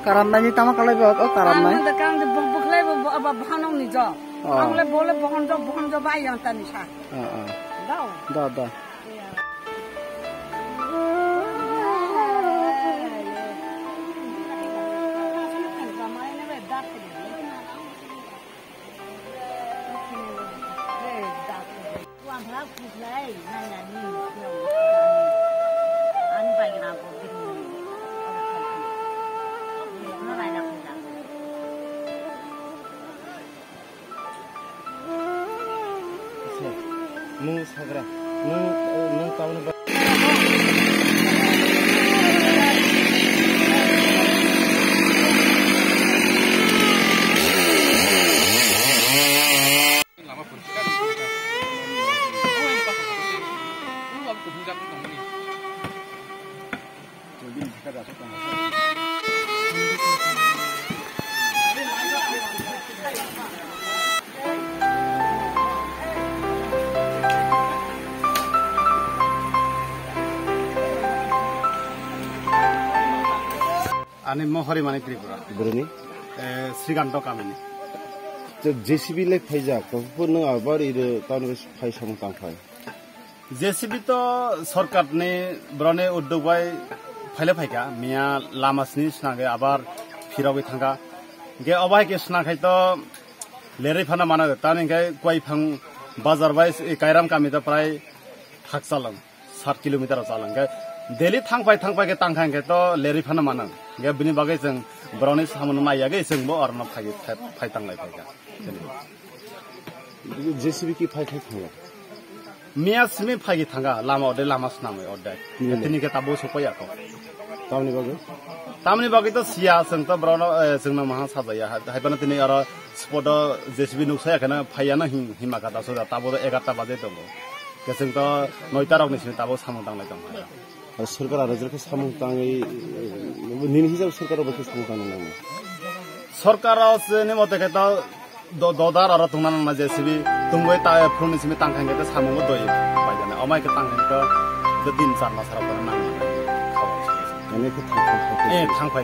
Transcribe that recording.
Karamnanya tama kalai bawa oh karamnanya. Ang dekang di buklay ba bahanong ni jo. Ang le boleh bohon jo ba yang tani sa. Daw. Da. Nung sagra, nung tahun berapa? Lama pun sekali. Oh ini pas aku sih. Lu aku hendak ngomong ini. Jadi kita dapat apa? Ani mohari mani Tripura. Berani? Srikanto kamini. JCB lek faija ko pun abar ide tahun bes fai samung tang fai. JCB to sarkar ne brone uddog bai faile faika miya lamasni snage abar phirawi thanga ge abai ke snagai to lerei phana mana tani ge koi phang bazar bai kairam kami to prai thak chalang 7 kilometer chalang ge Delhi thangpai ke tangkhang ke to leri phana manang ge bini bagai jeng brownies hamon maya ge jeng bo arna phai tanglai phaika JCB ki phai thanga miya simi phai thanga lama ode lama snamai ode tini ke tabo sopoya ko tamni bagai to sia jeng to brown jeng na maha sajaya haibana tini ara spot JCB nuksaya kana phaiana himaka ta so tabo 11 baje to ge jeng to 9ta rok ni simi tabo samung tanglai dong सरकार आरो जरखौ सामु ताङै निनि हिसाब सरकार बाखि सामु ताङै नामा सरकाराव ने मते के त ददार आरो तुंगना ना जेसिबि तुंगै ता फ्रुनि सिमि तांखां के त सामु दय बायजाने अमाय के तांखां त द दिन चार मासाराव नामा खावा माने के थांफाय